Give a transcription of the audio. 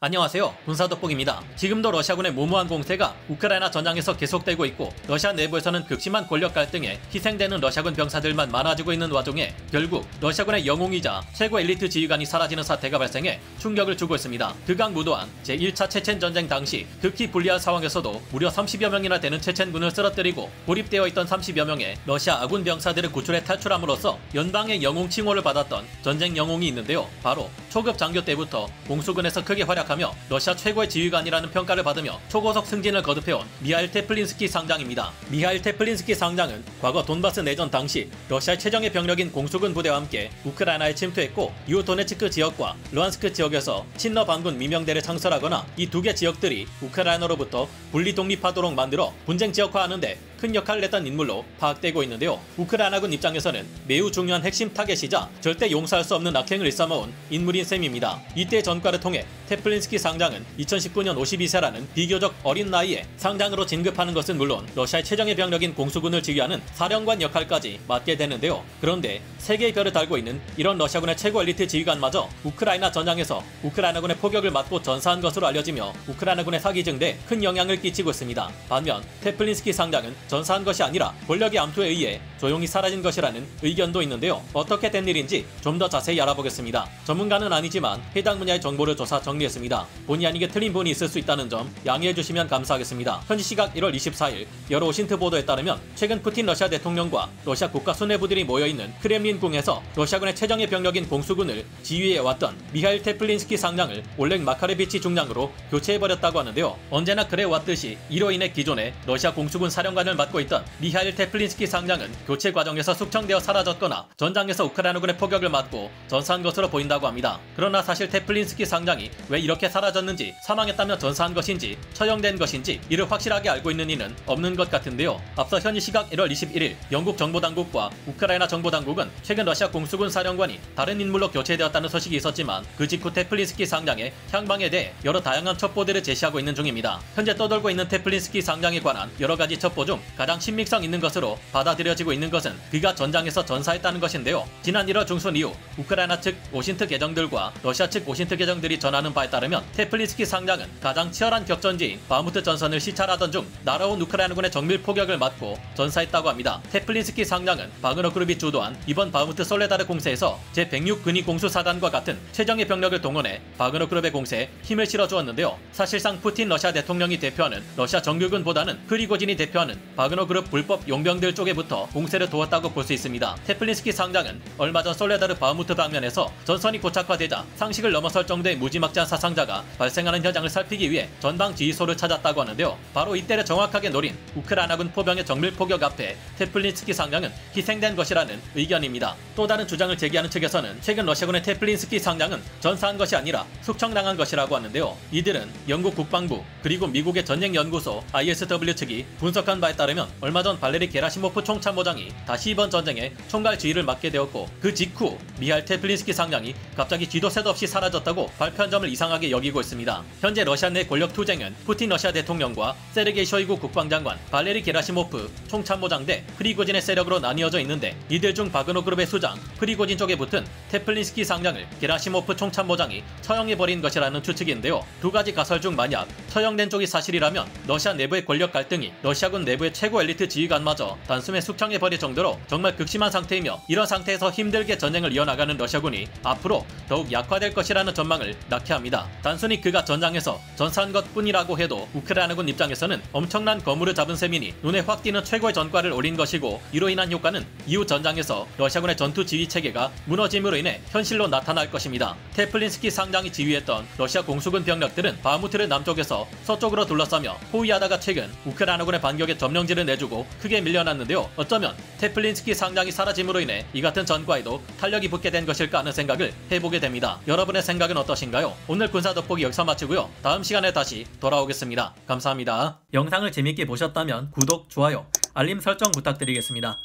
안녕하세요. 군사돋보기입니다. 지금도 러시아군의 무모한 공세가 우크라이나 전장에서 계속되고 있고 러시아 내부에서는 극심한 권력 갈등에 희생되는 러시아군 병사들만 많아지고 있는 와중에 결국 러시아군의 영웅이자 최고 엘리트 지휘관이 사라지는 사태가 발생해 충격을 주고 있습니다. 극악무도한 제1차 체첸 전쟁 당시 극히 불리한 상황에서도 무려 30여 명이나 되는 체첸군을 쓰러뜨리고 고립되어 있던 30여 명의 러시아 아군 병사들을 구출해 탈출함으로써 연방의 영웅 칭호를 받았던 전쟁 영웅이 있는데요. 바로 초급 장교 때부터 공수군에서 크게 활약하며 러시아 최고의 지휘관이라는 평가를 받으며 초고속 승진을 거듭해온 미하일 테플린스키 상장입니다. 미하일 테플린스키 상장은 과거 돈바스 내전 당시 러시아의 최정예 병력인 공수군 부대와 함께 우크라이나에 침투했고 이후 도네츠크 지역과 루안스크 지역에서 친러 반군 미명대를 창설하거나 이 두 개 지역들이 우크라이나로부터 분리 독립하도록 만들어 분쟁 지역화하는데 큰 역할을 했던 인물로 파악되고 있는데요. 우크라이나군 입장에서는 매우 중요한 핵심 타겟이자 절대 용서할 수 없는 악행을 일삼아온 인물인 셈입니다. 이때 전과를 통해 테플린스키 상장은 2019년 52세라는 비교적 어린 나이에 상장으로 진급하는 것은 물론 러시아의 최정예 병력인 공수군을 지휘하는 사령관 역할까지 맡게 되는데요. 그런데 세 개의 별을 달고 있는 이런 러시아군의 최고 엘리트 지휘관마저 우크라이나 전장에서 우크라이나군의 포격을 맞고 전사한 것으로 알려지며 우크라이나군의 사기 증대에 큰 영향을 끼치고 있습니다. 반면 테플린스키 상장은 전사한 것이 아니라 권력의 암투에 의해 조용히 사라진 것이라는 의견도 있는데요. 어떻게 된 일인지 좀 더 자세히 알아보겠습니다. 전문가는 아니지만 해당 분야의 정보를 조사 정리했습니다. 본의 아니게 틀린 부분이 있을 수 있다는 점 양해해 주시면 감사하겠습니다. 현지 시각 1월 24일 여러 오신트 보도에 따르면 최근 푸틴 러시아 대통령과 러시아 국가 수뇌부들이 모여있는 크렘린궁에서 러시아군의 최정예 병력인 공수군을 지휘해왔던 미하일 테플린스키 상장을 올렉 마카레비치 중장으로 교체해버렸다고 하는데요. 언제나 그래왔듯이 이로 인해 기존의 러시아 공수군 사령관을 맡고 있던 미하일 테플린스키 상장은 교체 과정에서 숙청되어 사라졌거나 전장에서 우크라이나군의 포격을 맞고 전사한 것으로 보인다고 합니다. 그러나 사실 테플린스키 상장이 왜 이렇게 사라졌는지, 사망했다며 전사한 것인지 처형된 것인지 이를 확실하게 알고 있는 이는 없는 것 같은데요. 앞서 현지 시각 1월 21일 영국 정보당국과 우크라이나 정보당국은 최근 러시아 공수군 사령관이 다른 인물로 교체되었다는 소식이 있었지만 그 직후 테플린스키 상장의 향방에 대해 여러 다양한 첩보들을 제시하고 있는 중입니다. 현재 떠돌고 있는 테플린스키 상장에 관한 여러 가지 첩보 중 가장 신빙성 있는 것으로 받아들여지고 있는 것은 그가 전장에서 전사했다는 것인데요. 지난 1월 중순 이후 우크라이나 측 오신트 계정들과 러시아 측 오신트 계정들이 전하는 바에 따르면 테플린스키 상장은 가장 치열한 격전지인 바흐무트 전선을 시찰하던 중 날아온 우크라이나군의 정밀 포격을 맞고 전사했다고 합니다. 테플린스키 상장은 바그너 그룹이 주도한 이번 바흐무트 솔레다르 공세에서 제106 근위 공수사단과 같은 최정예 병력을 동원해 바그너 그룹의 공세에 힘을 실어주었는데요. 사실상 푸틴 러시아 대통령이 대표하는 러시아 정규군보다는 프리고진이 대표하는 바그너 그룹 불법 용병들 쪽에 붙어 공세를 도왔다고 볼 수 있습니다. 테플린스키 상장은 얼마 전 솔레다르 바흐무트 방면에서 전선이 고착화되자 상식을 넘어설 정도의 무지막지한 사상자가 발생하는 현장을 살피기 위해 전방 지휘소를 찾았다고 하는데요. 바로 이때를 정확하게 노린 우크라이나군 포병의 정밀 포격 앞에 테플린스키 상장은 희생된 것이라는 의견입니다. 또 다른 주장을 제기하는 측에서는 최근 러시아군의 테플린스키 상장은 전사한 것이 아니라 숙청당한 것이라고 하는데요. 이들은 영국 국방부 그리고 미국의 전쟁연구소 ISW 측이 분석한 바에 따르면 얼마 전 발레리 게라시모프 총참모장이 다시 이번 전쟁의 총괄 지휘를 맡게 되었고 그 직후 미하일 테플린스키 상장이 갑자기 뒤도 새도 없이 사라졌다고 발표한 점을 이상하게 여기고 있습니다. 현재 러시아 내 권력 투쟁은 푸틴 러시아 대통령과 세르게이 쇼이구 국방장관, 발레리 게라시모프 총참모장 대 프리고진의 세력으로 나뉘어져 있는데 이들 중 바그너 그룹의 수장 프리고진 쪽에 붙은 테플린스키 상장을 게라시모프 총참모장이 처형해버린 것이라는 추측인데요. 두 가지 가설 중 만약 처형된 쪽이 사실이라면 러시아 내부의 권력 갈등이 러시아군 내부의 최고 엘리트 지휘관마저 단숨에 숙청해버릴 정도로 정말 극심한 상태이며 이런 상태에서 힘들게 전쟁을 이어나가는 러시아군이 앞으로 더욱 약화될 것이라는 전망을 낳게 합니다. 단순히 그가 전장에서 전사한 것뿐이라고 해도 우크라이나군 입장에서는 엄청난 거물을 잡은 셈이니 눈에 확 띄는 최고의 전과를 올린 것이고 이로 인한 효과는 이후 전장에서 러시아군의 전투 지휘 체계가 무너짐으로 인해 현실로 나타날 것입니다. 테플린스키 상장이 지휘했던 러시아 공수군 병력들은 바흐무트를 남쪽에서 서쪽으로 둘러싸며 포위하다가 최근 우크라이나군의 반격에 점령지를 내주고 크게 밀려났는데요. 어쩌면 테플린스키 상장이 사라짐으로 인해 이 같은 전과에도 탄력이 붙게 된 것일까 하는 생각을 해보게 됩니다. 여러분의 생각은 어떠신가요? 오늘 군사 돋보기 여기서 마치고요. 다음 시간에 다시 돌아오겠습니다. 감사합니다. 영상을 재밌게 보셨다면 구독, 좋아요, 알림 설정 부탁드리겠습니다.